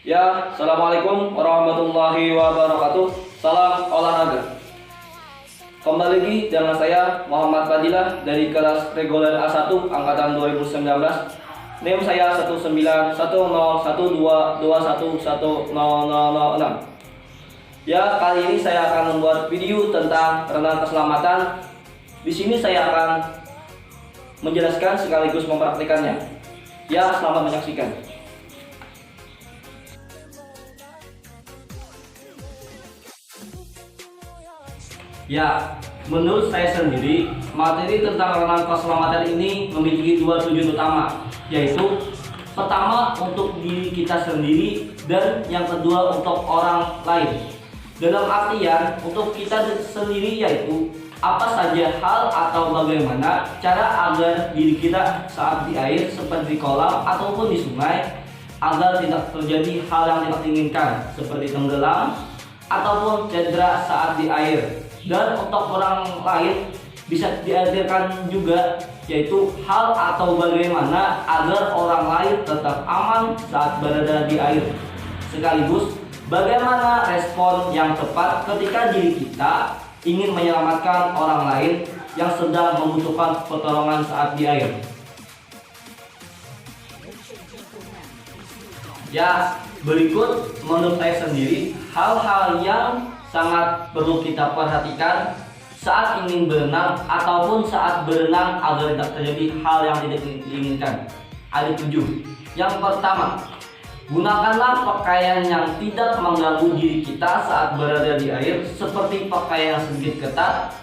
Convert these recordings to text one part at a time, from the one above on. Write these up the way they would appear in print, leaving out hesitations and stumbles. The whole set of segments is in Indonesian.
Ya, Assalamualaikum warahmatullahi wabarakatuh. Salam olahraga. Kembali lagi dengan saya Muhammad Fadilah dari kelas reguler A1 angkatan 2019. NIM saya 1910122110006. Ya, kali ini saya akan membuat video tentang renang keselamatan. Di sini saya akan menjelaskan sekaligus mempraktikannya. Ya, selamat menyaksikan. Ya, menurut saya sendiri, materi tentang renang keselamatan ini memiliki dua tujuan utama, yaitu pertama untuk diri kita sendiri dan yang kedua untuk orang lain. Dalam artian untuk kita sendiri yaitu apa saja hal atau bagaimana cara agar diri kita saat di air seperti di kolam ataupun di sungai agar tidak terjadi hal yang tidak diinginkan seperti tenggelam ataupun cedera saat di air. Dan untuk orang lain bisa diajarkan juga yaitu hal atau bagaimana agar orang lain tetap aman saat berada di air. Sekaligus bagaimana respon yang tepat ketika diri kita ingin menyelamatkan orang lain yang sedang membutuhkan pertolongan saat di air. Ya, berikut menurut saya sendiri hal-hal yang sangat perlu kita perhatikan saat ingin berenang ataupun saat berenang agar tidak terjadi hal yang tidak diinginkan. Ada 7. Yang pertama, gunakanlah pakaian yang tidak mengganggu diri kita saat berada di air seperti pakaian yang sedikit ketat.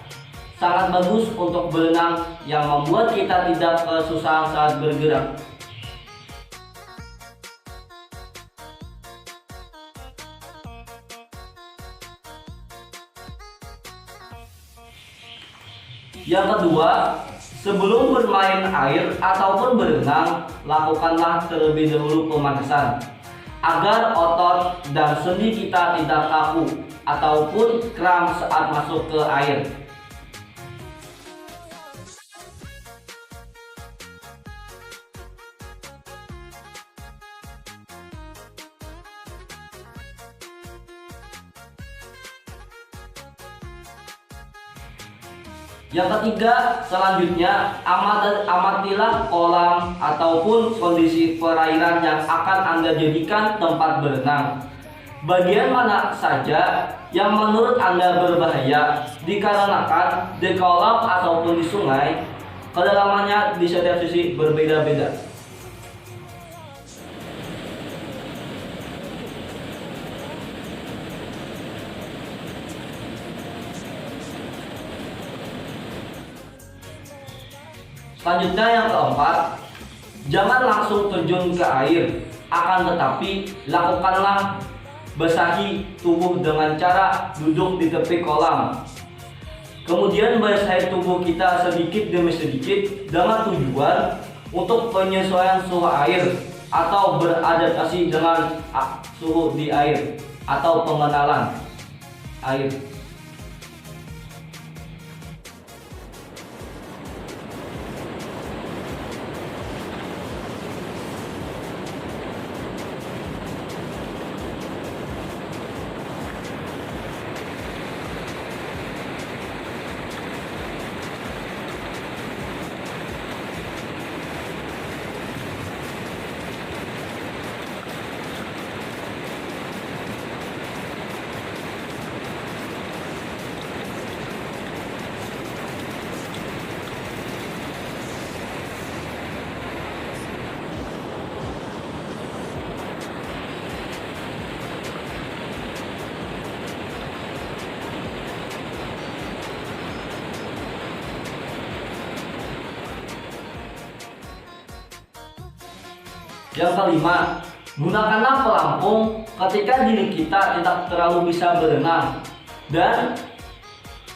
Sangat bagus untuk berenang yang membuat kita tidak kesusahan saat bergerak. Yang kedua, sebelum bermain air ataupun berenang, lakukanlah terlebih dahulu pemanasan agar otot dan sendi kita tidak kaku ataupun kram saat masuk ke air. Yang ketiga, selanjutnya amatilah kolam ataupun kondisi perairan yang akan Anda jadikan tempat berenang. Bagian mana saja yang menurut Anda berbahaya dikarenakan di kolam ataupun di sungai, kedalamannya di setiap sisi berbeda-beda. Selanjutnya yang keempat, jangan langsung terjun ke air, akan tetapi lakukanlah basahi tubuh dengan cara duduk di tepi kolam. Kemudian basahi tubuh kita sedikit demi sedikit dengan tujuan untuk penyesuaian suhu air atau beradaptasi dengan suhu di air atau pengenalan air. Yang kelima, gunakanlah pelampung ketika diri kita tidak terlalu bisa berenang dan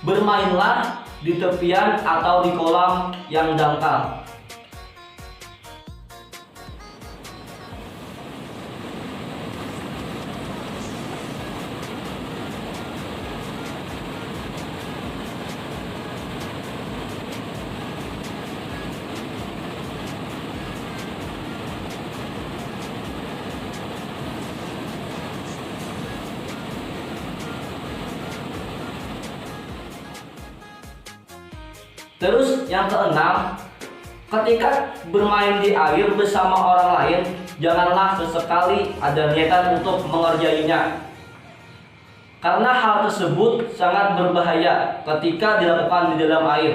bermainlah di tepian atau di kolam yang dangkal. Terus yang keenam, ketika bermain di air bersama orang lain, janganlah sesekali ada niatan untuk mengerjainya. Karena hal tersebut sangat berbahaya ketika dilakukan di dalam air.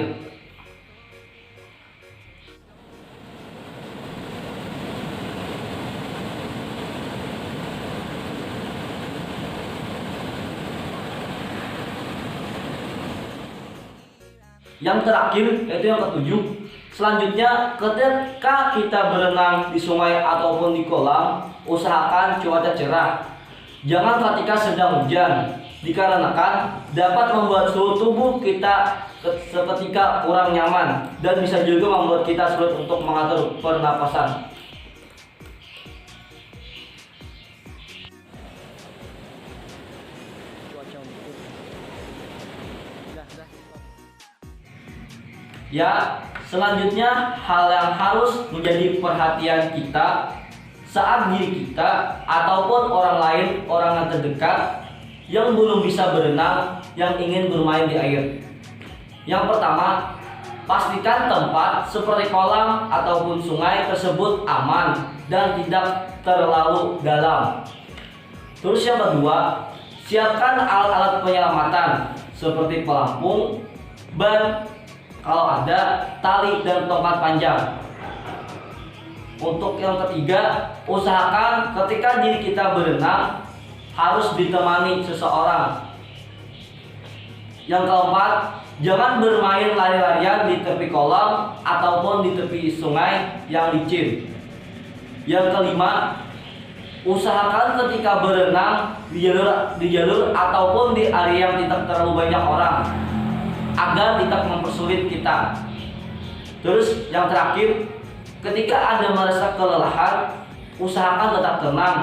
Yang terakhir, yaitu yang ketujuh, selanjutnya ketika kita berenang di sungai ataupun di kolam, usahakan cuaca cerah. Jangan ketika sedang hujan, dikarenakan dapat membuat suhu tubuh kita seketika kurang nyaman dan bisa juga membuat kita sulit untuk mengatur pernapasan. Ya, selanjutnya hal yang harus menjadi perhatian kita saat diri kita ataupun orang lain, orang yang terdekat yang belum bisa berenang, yang ingin bermain di air. Yang pertama, pastikan tempat seperti kolam ataupun sungai tersebut aman dan tidak terlalu dalam. Terus yang kedua, siapkan alat-alat penyelamatan seperti pelampung, ban, kalau ada tali dan tongkat panjang. Untuk yang ketiga, usahakan ketika diri kita berenang harus ditemani seseorang. Yang keempat, jangan bermain lari-larian di tepi kolam ataupun di tepi sungai yang licin. Yang kelima, usahakan ketika berenang di jalur ataupun di area yang tidak terlalu banyak orang, agar tidak mempersulit kita. Terus yang terakhir, ketika Anda merasa kelelahan, usahakan tetap tenang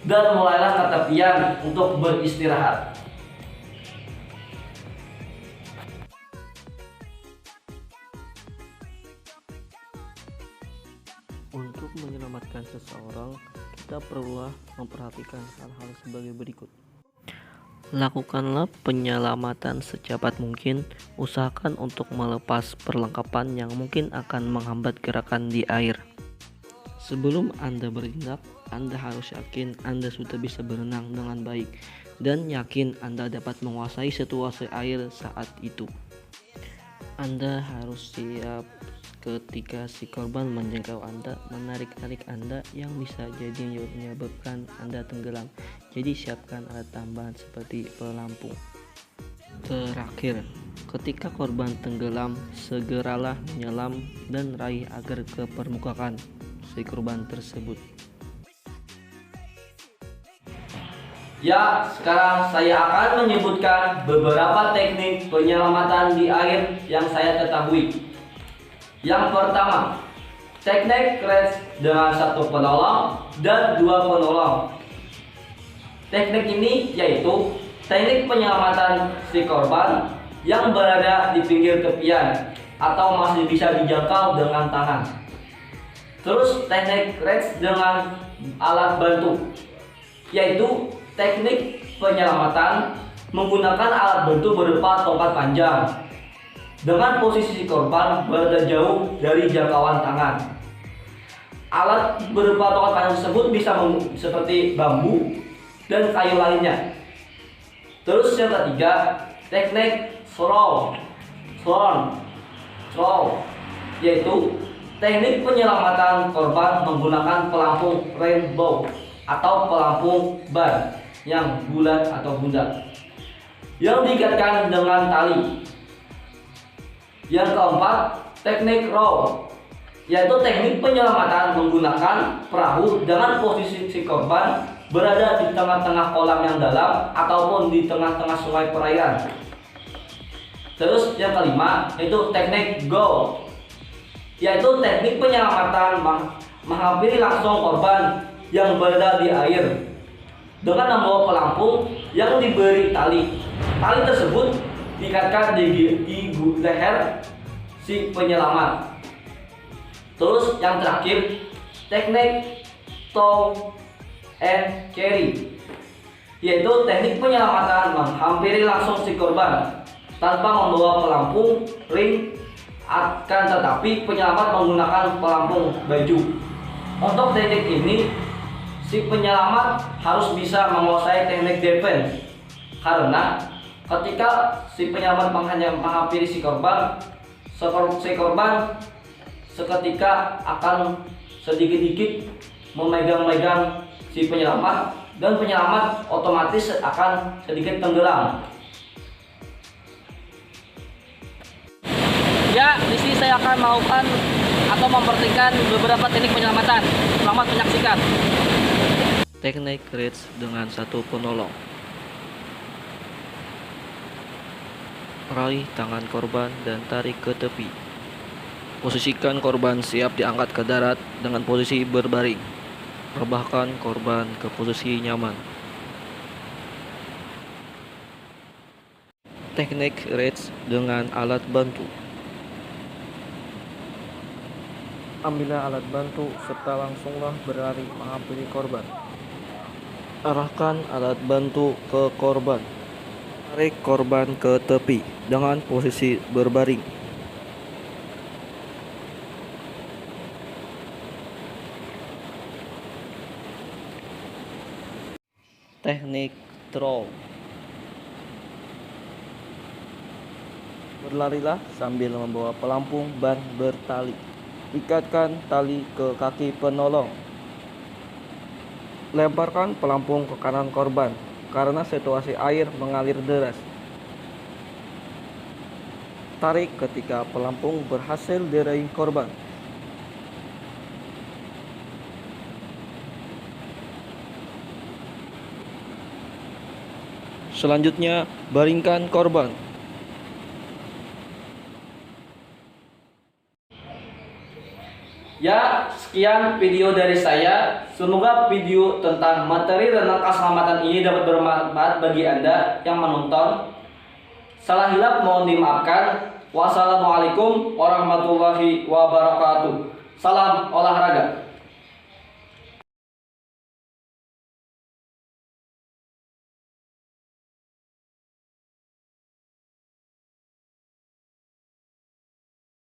dan mulailah ke tepian untuk beristirahat. Untuk menyelamatkan seseorang, kita perlulah memperhatikan hal-hal sebagai berikut. Lakukanlah penyelamatan secepat mungkin. Usahakan untuk melepas perlengkapan yang mungkin akan menghambat gerakan di air. Sebelum Anda bertindak, Anda harus yakin Anda sudah bisa berenang dengan baik dan yakin Anda dapat menguasai situasi air saat itu. Anda harus siap ketika si korban menjangkau Anda, menarik-narik Anda yang bisa jadi menyebabkan Anda tenggelam. Jadi siapkan alat tambahan seperti pelampung. Terakhir, ketika korban tenggelam, segeralah menyelam dan raih agar ke permukaan si korban tersebut. Ya, sekarang saya akan menyebutkan beberapa teknik penyelamatan di air yang saya ketahui. Yang pertama, teknik crash dengan satu penolong dan dua penolong. Teknik ini yaitu teknik penyelamatan si korban yang berada di pinggir tepian atau masih bisa dijangkau dengan tangan. Terus teknik crash dengan alat bantu, yaitu teknik penyelamatan menggunakan alat bantu berupa tongkat panjang dengan posisi si korban berada jauh dari jangkauan tangan. Alat berupa tongkat panjang tersebut bisa seperti bambu dan kayu lainnya. Terus yang ketiga, teknik slow, yaitu teknik penyelamatan korban menggunakan pelampung rainbow atau pelampung ban yang bulat atau bundar yang diikatkan dengan tali. Yang keempat, teknik row, yaitu teknik penyelamatan menggunakan perahu dengan posisi si korban berada di tengah-tengah kolam yang dalam ataupun di tengah-tengah sungai perairan. Terus yang kelima, yaitu teknik go, yaitu teknik penyelamatan menghampiri langsung korban yang berada di air dengan membawa pelampung yang diberi tali. Tali tersebut diikatkan di leher si penyelamat. Terus yang terakhir, teknik tow and carry, yaitu teknik penyelamatan menghampiri langsung si korban tanpa membawa pelampung, ring, Akan tetapi penyelamat menggunakan pelampung baju. Untuk teknik ini, si penyelamat harus bisa menguasai teknik defense. Karena ketika si penyelamat menghampiri si korban seketika akan sedikit-sedikit memegang-megang si penyelamat, dan penyelamat otomatis akan sedikit tenggelam. Ya, di sini saya akan melakukan atau memperhatikan beberapa teknik penyelamatan. Selamat menyaksikan. Teknik reach dengan satu penolong. Raih tangan korban dan tarik ke tepi. Posisikan korban siap diangkat ke darat dengan posisi berbaring. Rebahkan korban ke posisi nyaman. Teknik reach dengan alat bantu. Ambillah alat bantu serta langsunglah berlari menghampiri korban. Arahkan alat bantu ke korban. Tarik korban ke tepi dengan posisi berbaring. Teknik throw. Berlarilah sambil membawa pelampung ban bertali. Ikatkan tali ke kaki penolong. Lemparkan pelampung ke kanan korban karena situasi air mengalir deras. Tarik ketika pelampung berhasil diraih korban. Selanjutnya, baringkan korban. Ya, sekian video dari saya. Semoga video tentang materi tentang keselamatan ini dapat bermanfaat bagi Anda yang menonton. Salah hilap mohon dimaafkan. Wassalamualaikum warahmatullahi wabarakatuh. Salam olahraga.